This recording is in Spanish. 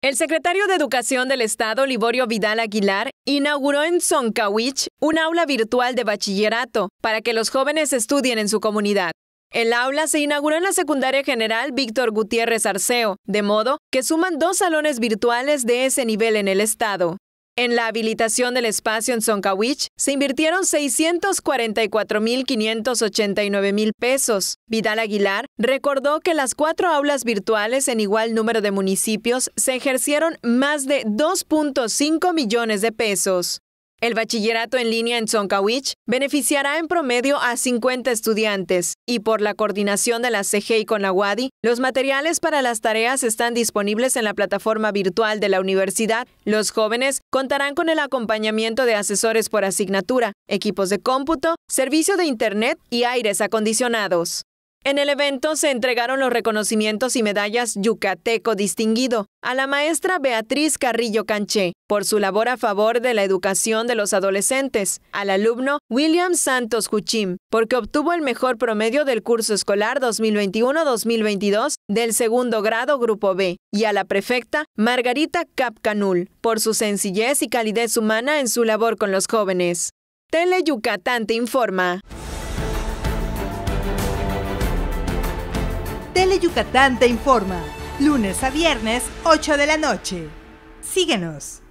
El secretario de Educación del Estado, Liborio Vidal Aguilar, inauguró en Zoncawich un aula virtual de bachillerato para que los jóvenes estudien en su comunidad. El aula se inauguró en la Secundaria General Víctor Gutiérrez Arceo, de modo que suman 2 salones virtuales de ese nivel en el estado. En la habilitación del espacio en Zoncawich se invirtieron 644,589 pesos. Vidal Aguilar recordó que las 4 aulas virtuales en igual número de municipios se ejercieron más de 2.5 millones de pesos. El bachillerato en línea en Zoncawich beneficiará en promedio a 50 estudiantes y por la coordinación de la CGI con la UADY, los materiales para las tareas están disponibles en la plataforma virtual de la universidad. Los jóvenes contarán con el acompañamiento de asesores por asignatura, equipos de cómputo, servicio de internet y aires acondicionados. En el evento se entregaron los reconocimientos y medallas Yucateco Distinguido a la maestra Beatriz Carrillo Canché por su labor a favor de la educación de los adolescentes, al alumno William Santos Juchim porque obtuvo el mejor promedio del curso escolar 2021-2022 del segundo grado Grupo B, y a la prefecta Margarita Capcanul por su sencillez y calidez humana en su labor con los jóvenes. Tele Yucatán te informa. Tele Yucatán te informa, lunes a viernes, 8 de la noche. Síguenos.